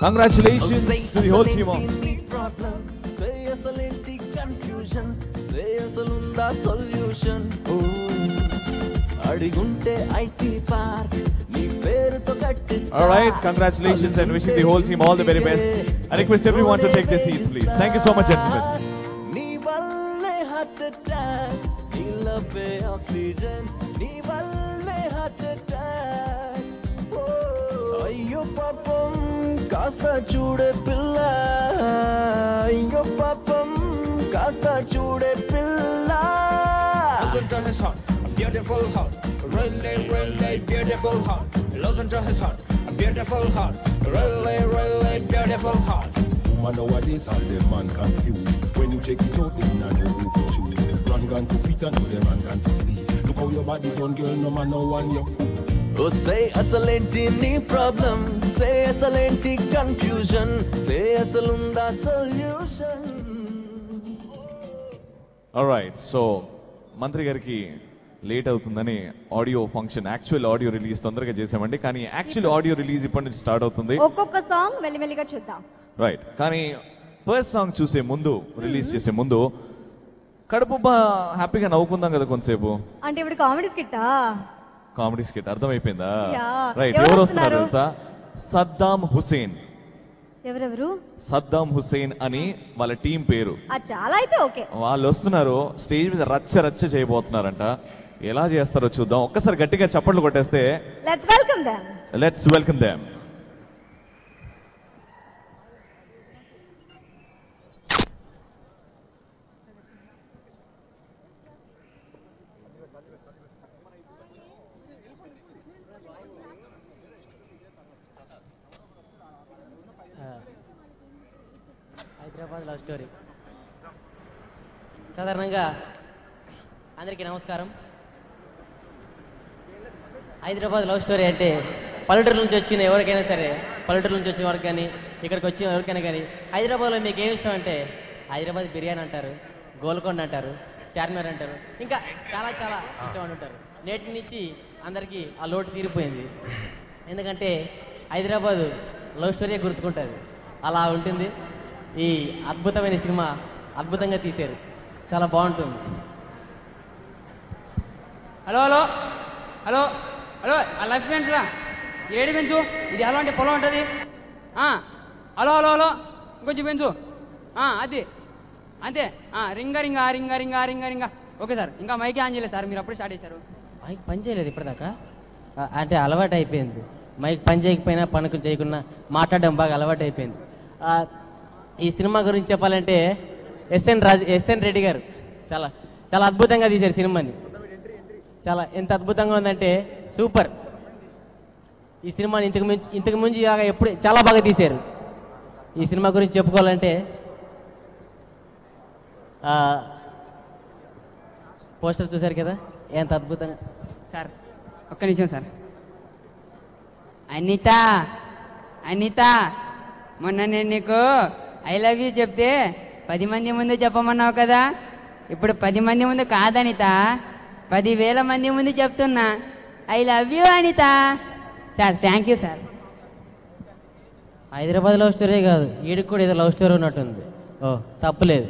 Congratulations to the whole team. All right, congratulations and wishing the whole team all the very best. I request everyone to take their seats, please. Thank you so much, gentlemen. కాస్త చూడే పిల్ల అయ్యో పాపం కాస్త చూడే పిల్ల listen to his heart a beautiful heart really really beautiful heart listen to his heart a beautiful heart really really beautiful heart woman nowadays all the man confused when you check it out they not know who to choose run gun to Peter no the run gun to Steve look how your body done girl no man no one you oh say asalenti ni problem say asalenti confusion say asalunda solution. All right, so మంత్రి గారికి late అవుతుందని audio function actual audio release తొందరగా చేసామండి, కానీ actual audio release ఇప్పటి నుంచి start అవుతుంది. ఒక్కొక్క సాంగ్ మెల్లిమెల్లిగా చూద్దాం. రైట్, కానీ ఫస్ట్ సాంగ్ చూసే ముందు రిలీజ్ చేసే ముందు కడుపు హ్యాపీగా నవ్వుకుందాం కదా కొంతసేపు. అంటే ఇప్పుడు కామెడీ స్కిట్టా? కామెడీ స్కిట్ అర్థమైపోయిందా? రైట్, ఎవరు వస్తున్నారు తెలుసా? సద్దాం హుసేన్. ఎవరెవరు? సద్దాం హుసేన్ అని వాళ్ళ టీం పేరు. చాలా అయితే ఓకే. వాళ్ళు వస్తున్నారు, స్టేజ్ మీద రచ్చ రచ్చ చేయబోతున్నారంట. ఎలా చేస్తారో చూద్దాం. ఒక్కసారి గట్టిగా చప్పట్లు కొట్టేస్తే let's welcome them. Let's welcome them. Hyderabad love story. సాధారణంగా అందరికీ నమస్కారం. హైదరాబాద్ లవ్ స్టోరీ అంటే పల్లెటూరు నుంచి వచ్చిన ఎవరికైనా సరే, పల్లెటూరు నుంచి వచ్చిన వారికి కానీ ఇక్కడికి వచ్చిన ఎవరికైనా కానీ హైదరాబాద్లో మీకు ఏమి ఇష్టం అంటే హైదరాబాద్ బిర్యానీ అంటారు, గోల్కొండ అంటారు, చార్మినార్ అంటారు, ఇంకా చాలా చాలా ఇష్టం అంటారు. నేటి నుంచి అందరికీ ఆ లోటు తీరిపోయింది. ఎందుకంటే హైదరాబాద్ లవ్ స్టోరీ గుర్తుకుంటుంది. అలా ఉంటుంది. ఈ అద్భుతమైన సినిమా అద్భుతంగా తీశారు, చాలా బాగుంటుంది. Hello hello hello hello life friends రా, ఏడు పెంచు, ఇది అలాంటి పొలం ఉంటుంది. హలో హలో హలో ఇంకొంచెం పెంచు, అది అంతే. రింగా రింగా రింగా రింగా రింగా రింగా. ఓకే సార్, ఇంకా మైకే ఆన్ చేయలేదు సార్, మీరు అప్పుడే స్టార్ట్ చేశారు. మైక్ పని చేయలేదు ఇప్పటిదాకా? అంటే అలవాటు అయిపోయింది. మైక్ పని చేయకపోయినా పనుకు చేయకుండా మాట్లాడడం బాగా అలవాటు అయిపోయింది. ఈ సినిమా గురించి చెప్పాలంటే ఎస్ఎన్ రెడ్డి గారు చాలా చాలా అద్భుతంగా తీశారు సినిమాని. చాలా ఎంత అద్భుతంగా ఉందంటే సూపర్. ఈ సినిమాని ఇంతకు ముందు ఎప్పుడు చాలా బాగా తీశారు. ఈ సినిమా గురించి చెప్పుకోవాలంటే పోస్టర్ చూశారు కదా, ఎంత అద్భుతంగా. సార్ ఒక్క నిమిషం సార్. అనిత అనిత, మొన్న నేను నీకు ఐ లవ్ యూ చెప్తే 10 మంది ముందు చెప్పమన్నావు కదా, ఇప్పుడు 10 మంది ముందు కాదనిత, 10,000 మంది ముందు చెప్తున్నా I love you Anitha. Sir thank you sir. Hyderabad love story కాదు, ఈడికి కూడా ఏదో లవ్ స్టోరీ ఉన్నట్టుంది. ఓ తప్పులేదు.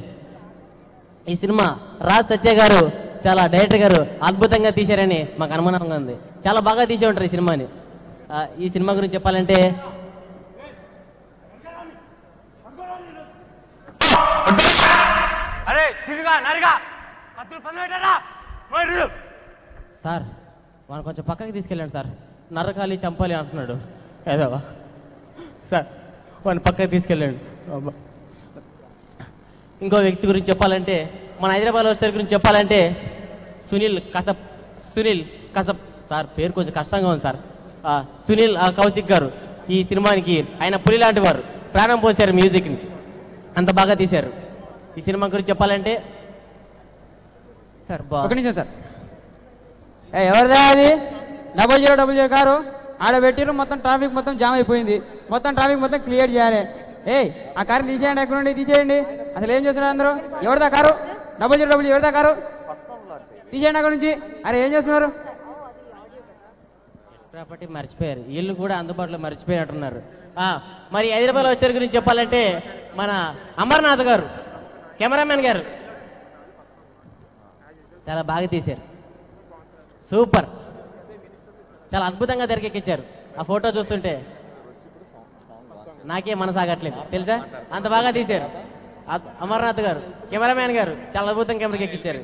ఈ సినిమా రాజ్ సత్య గారు చాలా డైరెక్టర్ గారు అద్భుతంగా తీశారని మాకు అనుమానంగా ఉంది. చాలా బాగా తీసే ఉంటారు ఈ సినిమాని. ఈ సినిమా గురించి చెప్పాలంటే సార్ మనం కొంచెం పక్కకి తీసుకెళ్ళండి సార్, నరకాలి చంపాలి అంటున్నాడు ఏదో. సార్ వాడిని పక్కకి తీసుకెళ్ళండి. ఇంకో వ్యక్తి గురించి చెప్పాలంటే, మన హైదరాబాద్ వస్తే గురించి చెప్పాలంటే సునీల్ కసబ్ సార్, పేరు కొంచెం కష్టంగా ఉంది సార్. సునీల్ కౌశిక్ గారు ఈ సినిమానికి ఆయన పులి లాంటి వారు, ప్రాణం పోసారు మ్యూజిక్ని, అంత బాగా తీశారు. ఈ సినిమా గురించి చెప్పాలంటే సార్ ఒక నిమిషం సార్. ఎవరిదా అది? 0000 కారు ఆడబెట్టిరు, మొత్తం ట్రాఫిక్ మొత్తం జామ్ అయిపోయింది, మొత్తం ట్రాఫిక్ మొత్తం క్లియర్ చేయాలి. ఆ కారు తీసేయండి, ఎక్కడ నుండి తీసేయండి. అసలు ఏం చేస్తున్నారు అందరూ? ఎవరిదా కారు? 0000 ఎవరిదా కారు? తీసేయండి అక్కడ నుంచి. అరే ఏం చేస్తున్నారు? ప్రాపర్టీ మర్చిపోయారు, వీళ్ళు కూడా అందుబాటులో మర్చిపోయినట్టున్నారు. మరి హైదరాబాద్ వచ్చారు గురించి చెప్పాలంటే మన అమర్నాథ్ గారు, కెమెరామెన్ గారు చాలా బాగా తీశారు, సూపర్, చాలా అద్భుతంగా తెరకెక్కించారు. ఆ ఫోటో చూస్తుంటే నాకే మనసాగట్లేదు తెలుసా, అంత బాగా తీశారు. అమర్నాథ్ గారు, కెమెరామెన్ గారు చాలా అద్భుతంగా కెమెరాకెక్కించారు.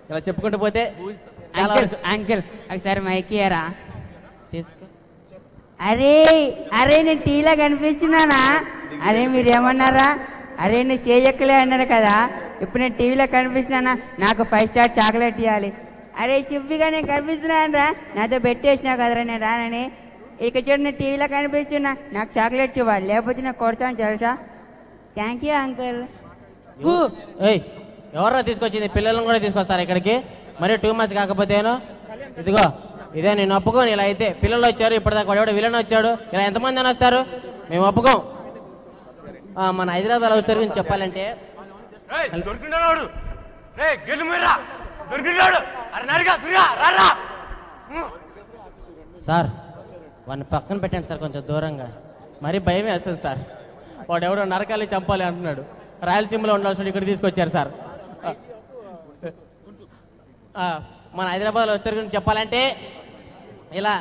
ఇలా చెప్పుకుంటూ పోతే అంకుల్ ఒకసారి మైకియారా తీసుకో. అరే అరే నేను టీలో కనిపించినానా? అరే మీరేమన్నారా? అరే నేను స్టేజ్ ఎక్కలే అన్నారు కదా, ఇప్పుడు నేను టీవీలో కనిపిస్తున్నానా? నాకు 5 స్టార్ చాక్లెట్ ఇవ్వాలి. అరే చిప్పిగా నేను కనిపిస్తున్నాను రా, నాతో పెట్టేసినావు కదరా నేను రానని. ఇక చూడు నేను టీవీలో కనిపిస్తున్నా, నాకు చాక్లెట్ ఇవ్వాలి, లేకపోతే నాకు కొడతాను తెలుసా. Thank you uncle. ఏయ్ ఎవరో తీసుకొచ్చింది, పిల్లలను కూడా తీసుకొస్తారు ఇక్కడికి, మరి 2 మంత్స్ కాకపోతేనో. ఇదిగో ఇదే నేను ఒప్పుకోను. ఇలా అయితే పిల్లలు వచ్చారు, ఇప్పటిదాకా వాడు విలన్ వచ్చాడు, ఇలా ఎంతమంది అని వస్తారు, మేము ఒప్పుకోం. మన హైదరాబాద్ వచ్చారు గురించి చెప్పాలంటే సార్ వాడిని పక్కన పెట్టండి సార్, కొంచెం దూరంగా, మరీ భయం వేస్తుంది సార్. వాడు ఎవడో నరకాలి చంపాలి అంటున్నాడు, రాయలసీమలో ఉండాల్సిన ఇక్కడ తీసుకొచ్చారు సార్. మన హైదరాబాద్లో వచ్చారు గురించి చెప్పాలంటే ఇలా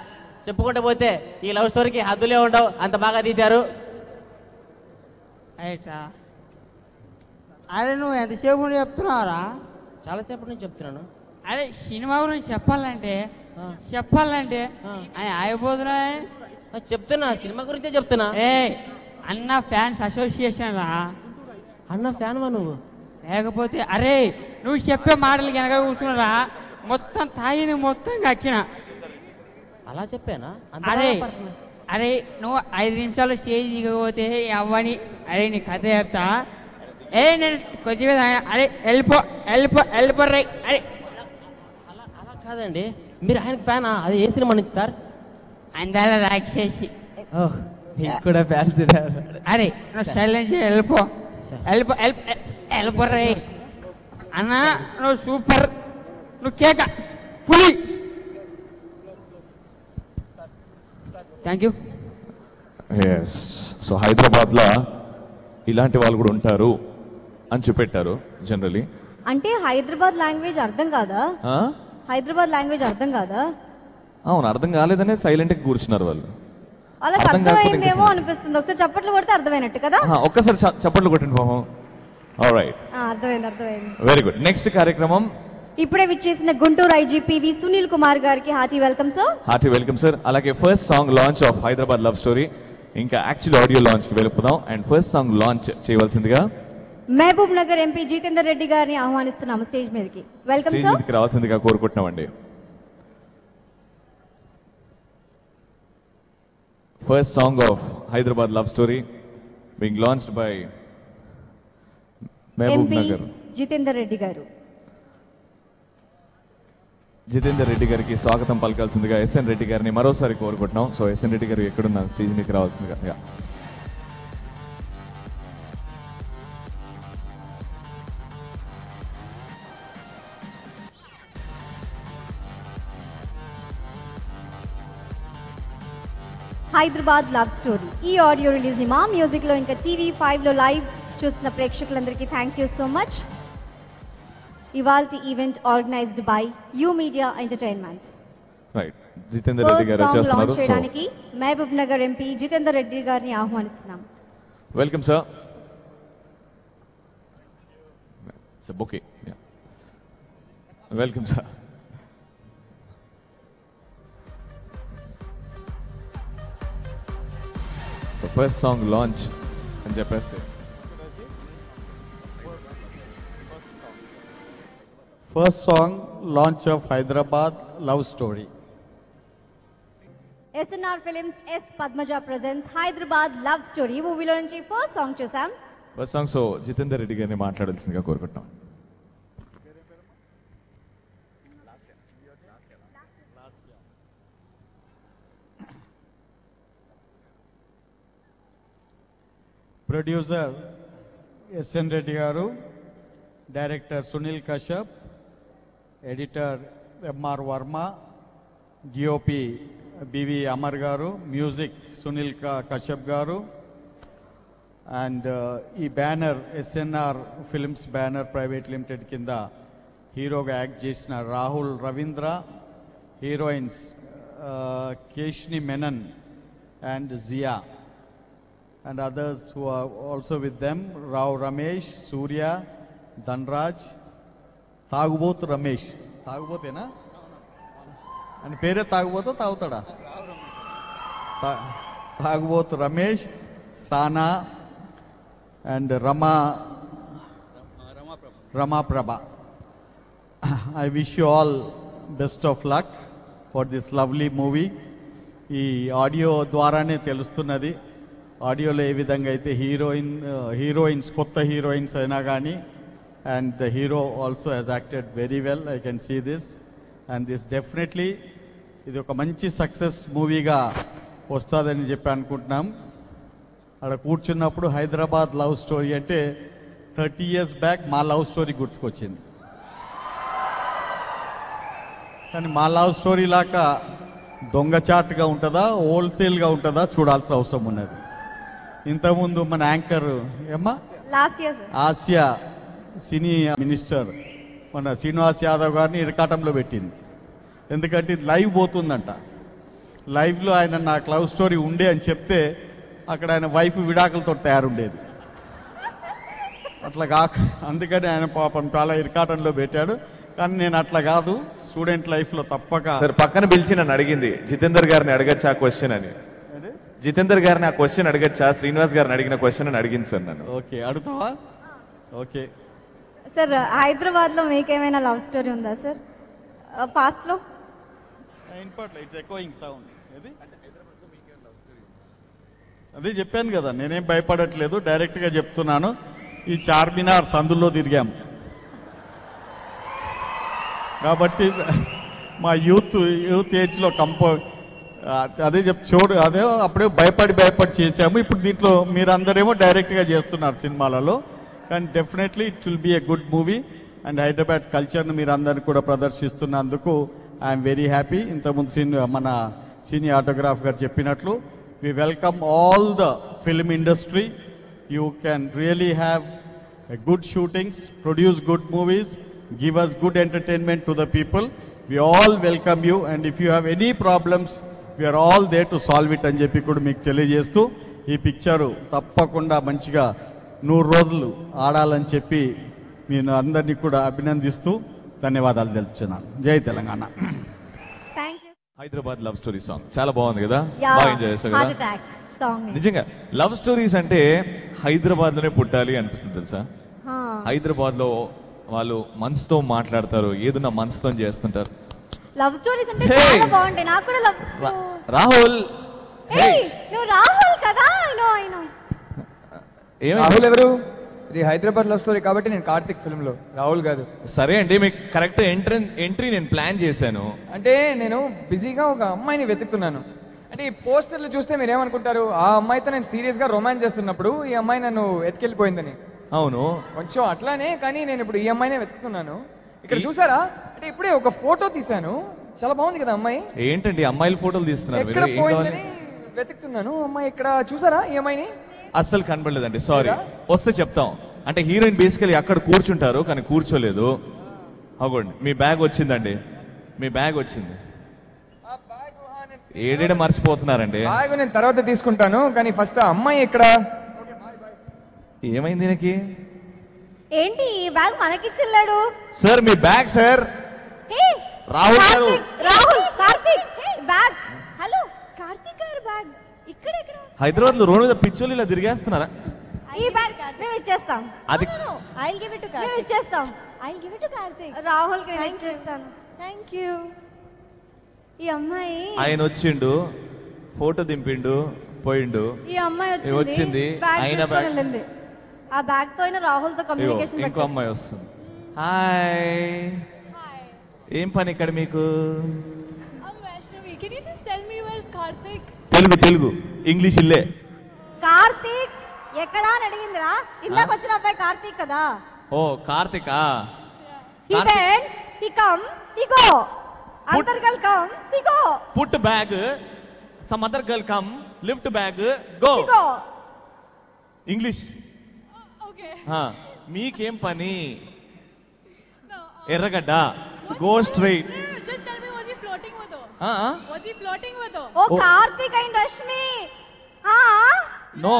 చెప్పుకుంటూ పోతే ఈ లవ్ స్టోరీకి హద్దులే ఉండవు, అంత బాగా తీశారు. అరే నువ్వు ఎంతసేపు చెప్తున్నావురా? చాలాసేపటి నుంచి చెప్తున్నాను. అరే సినిమా గురించి చెప్పాలంటే ఆ. ఆయన అయిపోతున్నా. చెప్తున్నా, సినిమా గురించే చెప్తున్నా. అన్న ఫ్యాన్స్ అసోసియేషన్ రా. అన్న ఫ్యాన్ వా నువ్వు? లేకపోతే అరే నువ్వు చెప్పే మాటలు వెనక కూర్చున్నారా, మొత్తం తాయిని మొత్తం కక్కిన. అలా చెప్పానా? అంత అరే బాగా పడుతున్నా. అరే నువ్వు 5 నిమిషాలు స్టేజ్ దిగకపోతే అవ్వని. అరే నీ కథ చెప్తా. నేను కొద్దిగా అరే వెళ్ళిపో రై. అరే అలా కాదండి, మీరు ఆయనకు ఫ్యానా? అది ఏ సినిమా నుంచి సార్? అందాల రాక్షసి. మీకు కూడా ఫ్యాన్స్. అరే నువ్వు సైలెన్స్ వెళ్ళిపో రై అన్న. నువ్వు సూపర్, నువ్వు కేక పులి. Thank you. ఎస్, సో హైదరాబాద్లో ఇలాంటి వాళ్ళు కూడా ఉంటారు అని చూపెట్టారు జనరలీ. అంటే హైదరాబాద్ లాంగ్వేజ్ అర్థం కాదా? హైదరాబాద్ లాంగ్వేజ్ అర్థం కాదా? అవును, అర్థం కాలేదనే సైలెంట్గా కూర్చున్నారు వాళ్ళు. వాళ్ళకి అర్థం కాకపోతే అర్థమైందేమో ఇంకా అనిపిస్తుంది. ఒకసారి చప్పట్లు కొడితే అర్థమైనట్టు కదా? ఒక్కసారి చప్పట్లు కొట్టండి పాపం. ఆల్రైట్, అర్థమైంది. Very good. నెక్స్ట్ కార్యక్రమం ఇప్పుడే విచ్చేసిన గుంటూరు ఐజీపీవి సునీల్ కుమార్ గారికి hearty welcome sir. Hearty welcome sir. అలాగే first song launch of Hyderabad love story, ఇంకా యాక్చువల్ ఆడియో లాంచ్ కి వెళ్ళిపోదాం. అండ్ ఫస్ట్ సాంగ్ లాంచ్ చేయవలసిందిగా మహబూబ్ నగర్ ఎంపీ జితేందర్ రెడ్డి గారిని ఆహ్వానిస్తున్నాము స్టేజ్ మీదకి. Welcome stage sir. మీదకి రావాల్సిందిగా కోరుకుంటున్నామండి. First song of Hyderabad love story being launched by Mahbub MP Nagar. Jitender Reddy గారు. జితేందర్ రెడ్డి గారికి స్వాగతం పలకాల్సిందిగా ఎస్ఎన్ రెడ్డి గారిని మరోసారి కోరుకుంటున్నాం. సో ఎస్ఎన్ రెడ్డి గారు ఎక్కడున్నారు, స్టేజ్ మీదకి రావాల్సిందిగా. హైదరాబాద్ లవ్ స్టోరీ ఈ ఆడియో రిలీజ్ ని మా మ్యూజిక్ లో ఇంకా టీవీ5 లో లైవ్ చూస్తున్న ప్రేక్షకులందరికీ థ్యాంక్ యూ సో మచ్. ఇవాల్టి event organised by U media entertainment. Right, Jitender Reddy garu launch వచ్చేస్తున్నారు. చేయడానికి మహబూబ్ నగర్ ఎంపీ జితేందర్ రెడ్డి గారిని ఆహ్వానిస్తున్నాం. Welcome sir. Okay, welcome sir. So first song launch అని చెప్పేస్తే First song, launch of Hyderabad Love Story. SNR Films S Padmaja presents Hyderabad love story మూవీలో నుంచి first song చూసాం. First song. So Jitender Reddy గారిని మాట్లాడాల్సిందిగా కోరుకుంటున్నాం. Producer S.N. Reddy garu, Director Sunil Kashyap, Editor M.R. Verma, DOP BV Amar గారు, music Sunil Kashyap గారు, and ఈ banner SNR films banner private limited కింద హీరోగా యాక్ట్ చేసిన Rahul Ravindra, heroines Keshni Menon and Jiya, and others who are also with them, Rao Ramesh, Surya, Dhanraj, Tagubot Ramesh. Tagubot ena? And pere Tagubot or Tautada? Tagubot Ramesh, Sana, and Rama Prabha. I wish you all best of luck for this lovely movie. ఈ audio ద్వారానే తెలుస్తున్నది ఆడియోలో ఏ విధంగా అయితే heroines కొత్త heroines అయినా కానీ and the hero also has acted very well. I can see this and this definitely ఇది ఒక మంచి సక్సెస్ మూవీగా వస్తుందని చెప్పి అనుకుంటున్నాం. అక్కడ కూర్చున్నప్పుడు హైదరాబాద్ లవ్ స్టోరీ అంటే 30 years బ్యాక్ మా లవ్ స్టోరీ గుర్తుకొచ్చింది. కానీ మా లవ్ స్టోరీ లాగా దొంగచాటుగా ఉంటుందా, హోల్సేల్గా ఉంటుందా చూడాల్సిన అవసరం ఉన్నది. ఇంతకుముందు మన యాంకర్ ఏమ్మా ఆసియా సినీ మినిస్టర్ మన శ్రీనివాస్ యాదవ్ గారిని ఇరకాటంలో పెట్టింది. ఎందుకంటే ఇది లైవ్ పోతుందంట. లైవ్లో ఆయన నాకు లవ్ స్టోరీ ఉండే అని చెప్తే అక్కడ ఆయన వైఫ్ విడాకులతో తయారుండేది. అట్లా కాక అందుకని ఆయన పాపం చాలా ఇరకాటంలో పెట్టాడు. కానీ నేను అట్లా కాదు, స్టూడెంట్ లైఫ్లో తప్పక. సార్ పక్కన పిలిచి నన్ను అడిగింది జితేందర్ గారిని అడగచ్చా ఆ క్వశ్చన్ అని. జితేందర్ గారిని ఆ క్వశ్చన్ అడగచ్చా, శ్రీనివాస్ గారిని అడిగిన క్వశ్చన్ అని అడిగింది సార్ నన్ను. ఓకే అడుగుతావా? ఓకే సార్ హైదరాబాద్ లో మీకేమైనా లవ్ స్టోరీ ఉందా సార్ పాస్ట్ లో? It's echoing sound. అదే చెప్పాను కదా, నేనేం భయపడట్లేదు, డైరెక్ట్ గా చెప్తున్నాను. ఈ చార్మినార్ సందుల్లో తిరిగాం కాబట్టి మా యూత్ ఏజ్ లో అదే చూడు, అదే అప్పుడే భయపడి చేశాము. ఇప్పుడు దీంట్లో మీరందరేమో డైరెక్ట్ గా చేస్తున్నారు సినిమాలలో. కానీ definitely it will be a good movie and Hyderabad కల్చర్ను మీరు అందరినీ కూడా ప్రదర్శిస్తున్నందుకు ఐఎమ్ వెరీ హ్యాపీ. ఇంతకుముందు మన సీనియర్ ఆటోగ్రాఫ్ గారు చెప్పినట్లు we welcome all the film industry. You can really have good shootings, produce good movies, give us good entertainment to the people. We all welcome you and if you have any problems we are all there to solve it అని చెప్పి కూడా మీకు తెలియజేస్తూ ఈ picture తప్పకుండా మంచిగా 100 రోజులు ఆడాలని చెప్పి నేను అందరినీ కూడా అభినందిస్తూ ధన్యవాదాలు తెలుపుతున్నాను. జై Telangana. Hyderabad love story song చాలా బాగుంది కదా, బాగా ఎంజాయ్ చేశారు కదా. నిజంగా లవ్ స్టోరీస్ అంటే హైదరాబాద్ లోనే పుట్టాలి అనిపిస్తుంది తెలుసా. హైదరాబాద్ లో వాళ్ళు మనసుతో మాట్లాడతారు, ఏదన్నా మనసుతో చేస్తుంటారు. లవ్ స్టోరీస్ అంటే చాలా బాగుంటాయి. నాకు కూడా లవ్ రాహుల్ నువ్వు రాహుల్ కదా. రాహుల్ ఎవరు? ఇది హైదరాబాద్ లవ్ స్టోరీ కాబట్టి నేను కార్తిక్ ఫిల్మ్ లో రాహుల్ కాదు. సరే అండి, మీకు కరెక్ట్ ఎంట్రీ నేను ప్లాన్ చేశాను. అంటే నేను బిజీగా ఒక అమ్మాయిని వెతుకుతున్నాను. అంటే ఈ పోస్టర్లు చూస్తే మీరు ఏమనుకుంటారు, ఆ అమ్మాయితో నేను సీరియస్ గా రొమాన్స్ చేస్తున్నప్పుడు ఈ అమ్మాయి నన్ను ఎత్తుకెళ్ళిపోయిందని. అవును కొంచెం అట్లానే, కానీ నేను ఇప్పుడు ఈ అమ్మాయినే వెతుకుతున్నాను. ఇక్కడ చూసారా, అంటే ఇప్పుడే ఒక ఫోటో తీశాను, చాలా బాగుంది కదా అమ్మాయి. ఏంటండి అమ్మాయిల ఫోటోలు తీస్తున్నారు? ఎక్కడ పోయిందని వెతుకుతున్నాను. అమ్మాయి ఇక్కడ చూసారా ఈ అమ్మాయిని? అస్సలు కనబడలేదండి, సారీ. వస్తే చెప్తాం. అంటే హీరోయిన్ బేసికలీ అక్కడ కూర్చుంటారు కానీ కూర్చోలేదు. అవ్వండి మీ బ్యాగ్ వచ్చిందండి, మీ బ్యాగ్ వచ్చింది. ఏడేడ మర్చిపోతున్నారండి. బ్యాగ్ నేను తర్వాత తీసుకుంటాను, కానీ ఫస్ట్ ఆ అమ్మాయి ఇక్కడ. ఏమైంది దీనికి? ఏంటి ఈ బ్యాగ్ మనకిచ్చిల్లాడు? సార్ మీ బ్యాగ్ సార్. రాహుల్ గారు. రాహుల్ కార్తిక్ బ్యాగ్. హలో కార్తిక్ గారి బ్యాగ్ ఇక్కడ ఎక్కడ? హైదరాబాద్ లో రోడ్ మీద పిచ్చోళ్ళు ఇలా తిరిగేస్తున్నారా? ఈ బ్యాగ్ మేము ఇచ్చేస్తాం. అది I'll give it to Karthik. మేము ఇచ్చేస్తాం. I'll give it to Karthik. Rahul కి ఇచ్చేస్తాను. థాంక్యూ. ఈ అమ్మాయి ఆయన వచ్చిండు, ఫోటో దింపిండు, పోయిండు. ఈ అమ్మాయి వచ్చింది, ఆయన బ్యాగ్. ఆ బ్యాగ్ తో అయినా రాహుల్ తో కమ్యూనికేషన్. ఇంకో అమ్మాయి వస్తుంది. హాయ్, ఏం పని ఇక్కడ మీకు? తెలుగు ఇంగ్లీష్ ఇల్లే. కార్తీక్ ఎక్కడా అని అడిగిందిరా. ఇందాక వచ్చిన అబ్బాయి కార్తీక్ కదా. ఓ Karthika. He went, he come, he go. Another girl come. She go. Put bag. Some other girl come. Lift bag. Go. She go. English. Okay. మీకేం పని? No. ఎర్రగడ్డ. Go straight. Just tell me, was he flirting with her? Was he flirting with her? Oh, Karthik and Rashmi. No,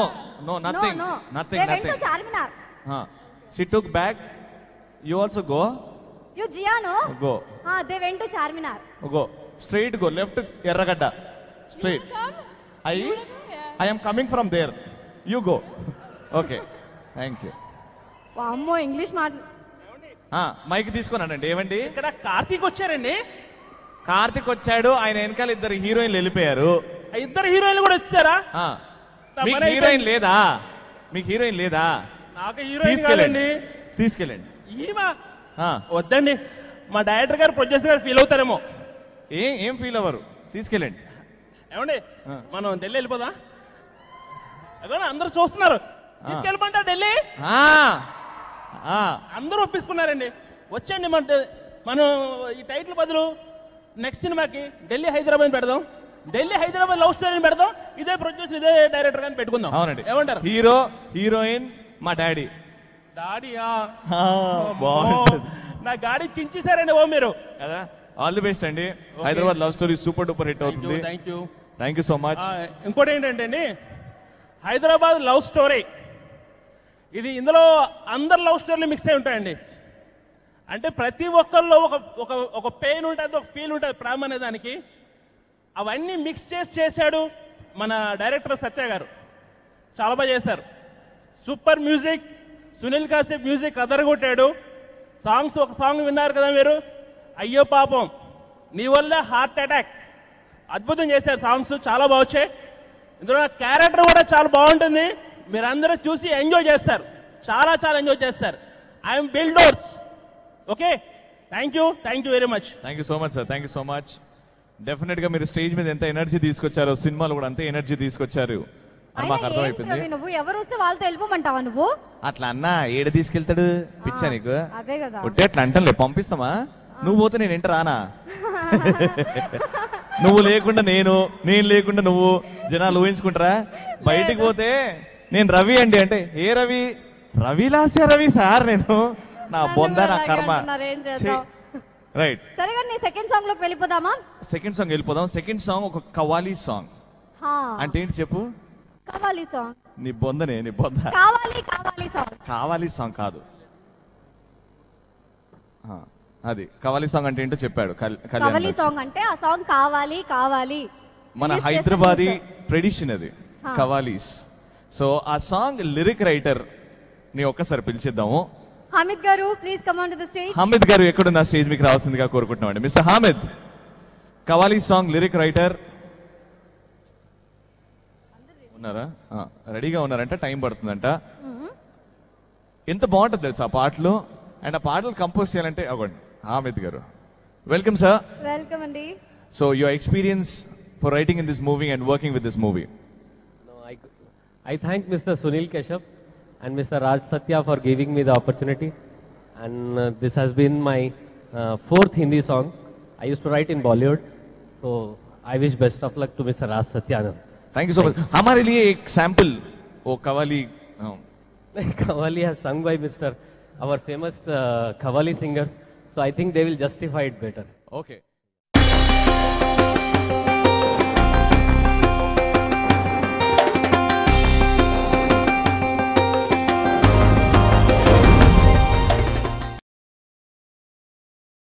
nothing. No. Nothing, They nothing. went to Charminar. She took bag. You also go. You Jia, no? Go. They went to Charminar. Go. Straight go. Left ఎర్రగడ్డ. Straight. You wanna come? I You wanna come? Yeah. I am coming from there. You go. Okay. Thank you. అమ్మో English మాట. Mic తీసుకున్నానండి. ఏమండి? ఇక్కడ కార్తీక్ వచ్చారండి. కార్తిక్ వచ్చాడు. ఆయన వెనకాల ఇద్దరు హీరోయిన్లు వెళ్ళిపోయారు. ఇద్దరు హీరోయిన్లు కూడా వచ్చారా? మీకు హీరోయిన్ లేదా? మీకు హీరోయిన్ లేదా? నాకు హీరోయిన్ కాదండి. తీసుకెళ్ళండి. ఈమా వద్దండి. మా డైరెక్టర్ గారు ప్రొడ్యూసర్ గారు ఫీల్ అవుతారేమో. ఏం ఫీల్ అవ్వరు. తీసుకెళ్ళండి. ఏమండి మనం ఢిల్లీ వెళ్ళిపోదా? అదే అందరూ చూస్తున్నారు. తీసుకెళ్ళమంటా ఢిల్లీ. అందరూ ఒప్పించుకున్నారండి. వచ్చండి మనం ఈ టైటిల్ బదులు నెక్స్ట్ సినిమాకి ఢిల్లీ హైదరాబాద్ పెడదాం. ఢిల్లీ హైదరాబాద్ లవ్ స్టోరీని పెడదాం. ఇదే ప్రొడ్యూసర్ ఇదే డైరెక్టర్ గారిని పెట్టుకుందాం. అవునండి. ఏమంటారు? హీరో హీరోయిన్ మా డాడీ. డాడీయా? బాగుంటుంది. నా గాడి చించేశారండి ఓ మీరు కదా. ఆల్ ది బెస్ట్ అండి. Hyderabad love story super duper hit అవుతుంది. Thank you so much. ఇంకోటి ఏంటంటే అండి, హైదరాబాద్ లవ్ స్టోరీ ఇది ఇందులో అందరు లవ్ స్టోరీలు మిక్స్ అయి ఉంటాయండి. అంటే ప్రతి ఒక్కరిలో ఒక పెయిన్ ఉంటుంది, ఒక ఫీల్ ఉంటుంది ప్రేమ అనే దానికి. అవన్నీ మిక్స్ చేశాడు మన డైరెక్టర్ సత్య గారు. చాలా బాగా చేశారు. Super music. Sunil Kashyap music అదరగొట్టాడు. సాంగ్స్ ఒక సాంగ్ విన్నారు కదా మీరు, అయ్యో పాపం నీ వల్ల హార్ట్ అటాక్. అద్భుతం చేశారు. సాంగ్స్ చాలా బాగా వచ్చాయి. ఇందులో క్యారెక్టర్ కూడా చాలా బాగుంటుంది. మీరందరూ చూసి ఎంజాయ్ చేస్తారు. చాలా ఎంజాయ్ చేస్తారు. IM builders. Okay, thank you very much. Thank you so much sir. Thank you so much. Definite గా మీరు స్టేజ్ మీద ఎంత ఎనర్జీ తీసుకొచ్చారో సినిమాలు కూడా అంతే ఎనర్జీ తీసుకొచ్చారు అని మాకు అర్థమైపోయింది. నువ్వు ఎవరు వస్తే వాళ్ళతో వెళ్ళిపోమంటావా నువ్వు? అట్లా అన్నా ఏడ తీసుకెళ్తాడు పిచ్చా నీకు? అదే కదా. ఒట్టే అట్లా అంటలే, పంపిస్తామా? నువ్వు పోతే నేను ఇంట రానా? నువ్వు లేకుండా నేను లేకుండా నువ్వు, జనాలు ఊహించుకుంటారా? బయటికి పోతే నేను రవి అండి అంటే, ఏ రవి? రవిలాస్య రవి సార్. నేను నా బొంద నా కర్మ. రైట్. సరే నీ సెకండ్ సాంగ్ లోకి వెళ్ళిపోదామా? సెకండ్ సాంగ్ వెళ్ళిపోదాం. సెకండ్ సాంగ్ ఒక కవాలి సాంగ్. అంటే ఏంటి చెప్పు? కవాలి సాంగ్. నీ బొందనే, నీ బొంద. కావాలి సాంగ్. కావాలి సాంగ్ కాదు అది. కవాలి సాంగ్ అంటే ఏంటో చెప్పాడు కవాలి సాంగ్ అంటే ఆ సాంగ్ కావాలి మన హైదరాబాదీ ట్రెడిషన్ అది కవాలీస్. సో ఆ సాంగ్ లిరిక్ రైటర్ ని ఒక్కసారి పిలిచిద్దాము. హామిద్ గారు please come on to the stage. Hamid గారు ఎక్కడున్న స్టేజ్ మీకు రావాల్సిందిగా కోరుకుంటున్నామండి. Mister Hamid, qawwali song lyric writer ఉన్నారా? రెడీగా ఉన్నారంట. టైం పడుతుందంట. ఎంత బాగుంటుంది తెలుసా ఆ పాటలు. అండ్ ఆ పాటలు కంపోజ్ చేయాలంటే అవ్వండి హామిద్ గారు. Welcome sir. వెల్కమ్ అండి. So your experience for writing in this movie and working with this movie. I thank Mr. Sunil Kashyap and Mr. Raj Satya for giving me the opportunity. And this has been my fourth Hindi song. I used to write in Bollywood. So I wish best of luck to Mr. Raj Satya. Thank you so much. हमारे लिए एक sample वो qawwali. Kavali has sung by our famous Kavali singers. So I think they will justify it better. Okay.